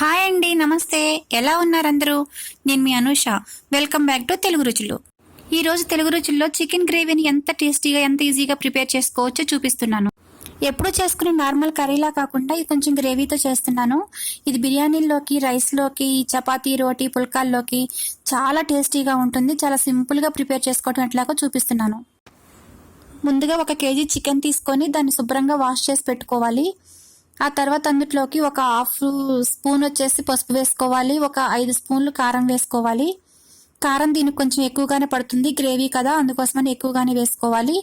Hi అండి, నమస్తే. ఎలా ఉన్నారు అందరూ? నేను మీ Anusha. Welcome back to Telugu రుచులు. ఈరోజు తెలుగు రుచుల్లో చికెన్ గ్రేవీని ఎంత టేస్టీగా ఎంత ఈజీగా ప్రిపేర్ చేసుకోవచ్చో చూపిస్తున్నాను. ఎప్పుడూ చేసుకునే నార్మల్ కర్రీలా కాకుండా ఇది కొంచెం గ్రేవీతో చేస్తున్నాను. ఇది బిర్యానీల్లోకి, రైస్లోకి, చపాతీ, రోటీ, పుల్కాల్లోకి చాలా టేస్టీగా ఉంటుంది. చాలా సింపుల్గా ప్రిపేర్ చేసుకోవడం ఎట్లాగో చూపిస్తున్నాను. ముందుగా 1 కేజీ చికెన్ తీసుకొని దాన్ని శుభ్రంగా వాష్ చేసి పెట్టుకోవాలి. ఆ తర్వాత అందులోకి ఒక 1/2 స్పూన్ వచ్చేసి పసుపు వేసుకోవాలి. ఒక 5 స్పూన్లు కారం వేసుకోవాలి. కారం దీనికి కొంచెం ఎక్కువగానే పడుతుంది, గ్రేవీ కదా, అందుకోసమని ఎక్కువగానే వేసుకోవాలి.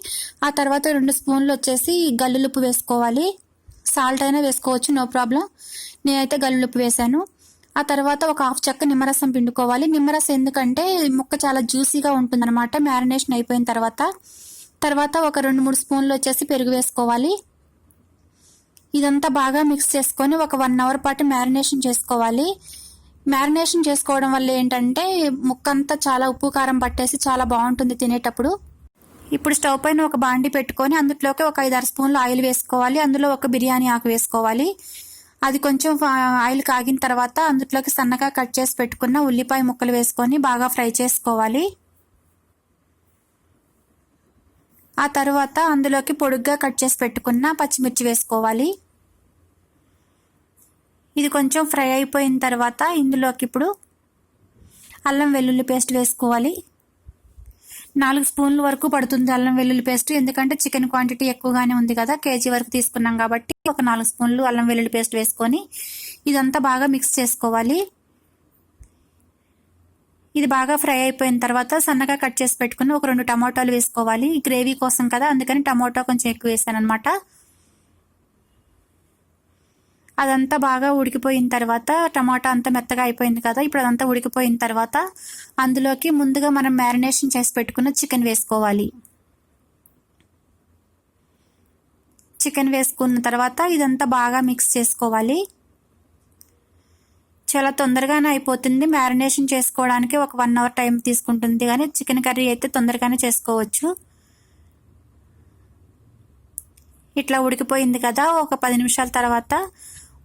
ఆ తర్వాత 2 స్పూన్లు వచ్చేసి గల్లులుప్పు వేసుకోవాలి. సాల్ట్ అయినా వేసుకోవచ్చు, నో ప్రాబ్లం. నేనైతే గల్లులుప్పు వేశాను. ఆ తర్వాత ఒక 1/2 చెక్క నిమ్మరసం పిండుకోవాలి. నిమ్మరసం ఎందుకంటే ముక్క చాలా జ్యూసీగా ఉంటుందన్నమాట మ్యారినేషన్ అయిపోయిన తర్వాత ఒక 2-3 స్పూన్లు వచ్చేసి పెరుగు వేసుకోవాలి. ఇదంతా బాగా మిక్స్ చేసుకొని ఒక 1 అవర్ పాటు మ్యారినేషన్ చేసుకోవాలి. మ్యారినేషన్ చేసుకోవడం వల్ల ఏంటంటే ముక్కంతా చాలా ఉప్పు కారం పట్టేసి చాలా బాగుంటుంది తినేటప్పుడు. ఇప్పుడు స్టవ్ పైన ఒక బాండి పెట్టుకొని అందులోకి ఒక 5-6 స్పూన్లు ఆయిల్ వేసుకోవాలి. అందులో ఒక బిర్యానీ ఆకు వేసుకోవాలి. అది కొంచెం ఆయిల్ కాగిన తర్వాత అందులోకి సన్నగా కట్ చేసి పెట్టుకున్న ఉల్లిపాయ ముక్కలు వేసుకొని బాగా ఫ్రై చేసుకోవాలి. ఆ తర్వాత అందులోకి పొడుగ్గా కట్ చేసి పెట్టుకున్న పచ్చిమిర్చి వేసుకోవాలి. ఇది కొంచెం ఫ్రై అయిపోయిన తర్వాత ఇందులోకి ఇప్పుడు అల్లం వెల్లుల్లి పేస్ట్ వేసుకోవాలి. 4 స్పూన్ల వరకు పడుతుంది అల్లం వెల్లుల్లి పేస్ట్, ఎందుకంటే చికెన్ క్వాంటిటీ ఎక్కువగానే ఉంది కదా, కేజీ వరకు తీసుకున్నాం కాబట్టి ఒక 4 స్పూన్లు అల్లం వెల్లుల్లి పేస్ట్ వేసుకొని ఇదంతా బాగా మిక్స్ చేసుకోవాలి. ఇది బాగా ఫ్రై అయిపోయిన తర్వాత సన్నగా కట్ చేసి పెట్టుకుని ఒక 2 టమాటాలు వేసుకోవాలి. గ్రేవీ కోసం కదా, అందుకని టమాటా కొంచెం ఎక్కువ వేసాను అనమాట. అదంతా బాగా ఉడికిపోయిన తర్వాత టమాటా అంతా మెత్తగా అయిపోయింది కదా, ఇప్పుడు అదంతా ఉడికిపోయిన తర్వాత అందులోకి ముందుగా మనం మ్యారినేషన్ చేసి పెట్టుకున్న చికెన్ వేసుకోవాలి. చికెన్ వేసుకున్న తర్వాత ఇదంతా బాగా మిక్స్ చేసుకోవాలి. చాలా తొందరగానే అయిపోతుంది. మ్యారినేషన్ చేసుకోవడానికి ఒక 1 అవర్ టైం తీసుకుంటుంది, కానీ చికెన్ కర్రీ అయితే తొందరగానే చేసుకోవచ్చు. ఇట్లా ఉడికిపోయింది కదా, ఒక 10 నిమిషాల తర్వాత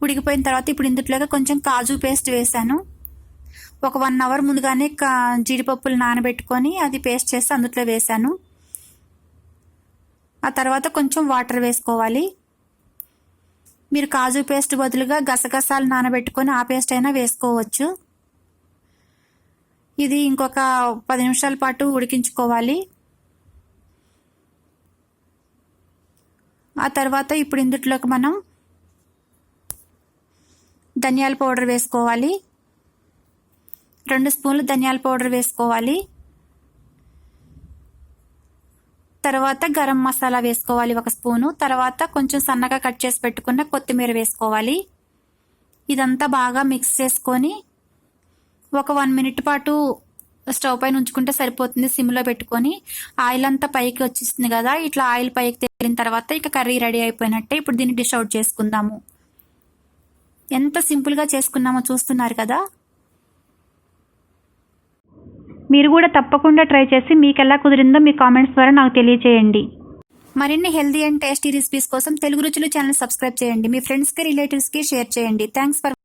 ఉడికిపోయిన తర్వాత ఇప్పుడు ఇందులోకి కొంచెం కాజు పేస్ట్ వేసాను. ఒక 1 అవర్ ముందుగానే జీడిపప్పులు నానబెట్టుకొని అది పేస్ట్ చేసి అందులో వేసాను. ఆ తర్వాత కొంచెం వాటర్ వేసుకోవాలి. మీరు కాజు పేస్ట్ బదులుగా గసగసాలు నానబెట్టుకొని ఆ పేస్ట్ అయినా వేసుకోవచ్చు. ఇది ఇంకొక 10 నిమిషాల పాటు ఉడికించుకోవాలి. ఆ తర్వాత ఇప్పుడు ఇందులోకి మనం ధనియాల పౌడర్ వేసుకోవాలి. 2 స్పూన్లు ధనియాల పౌడర్ వేసుకోవాలి. తర్వాత గరం మసాలా వేసుకోవాలి 1 స్పూను. తర్వాత కొంచెం సన్నగా కట్ చేసి పెట్టుకున్న కొత్తిమీర వేసుకోవాలి. ఇదంతా బాగా మిక్స్ చేసుకొని ఒక 1 మినిట్ పాటు స్టవ్ పైన ఉంచుకుంటే సరిపోతుంది, సిమ్లో పెట్టుకొని. ఆయిల్ అంతా పైకి వచ్చేస్తుంది కదా, ఇట్లా ఆయిల్ పైకి తేలిన తర్వాత ఇక కర్రీ రెడీ అయిపోయినట్టే. ఇప్పుడు దీన్ని డిష్ అవుట్ చేసుకుందాము. ఎంత సింపుల్గా చేసుకున్నామో చూస్తున్నారు కదా. మీరు కూడా తప్పకుండా ట్రై చేసి మీకు ఎలా కుదిరిందో మీ కామెంట్స్ ద్వారా నాకు తెలియజేయండి. మరిన్ని హెల్దీ అండ్ టేస్టీ రెసిపీస్ కోసం తెలుగు రుచులు ఛానల్ సబ్స్క్రైబ్ చేయండి. మీ ఫ్రెండ్స్కి, రిలేటివ్స్కి షేర్ చేయండి. Thanks for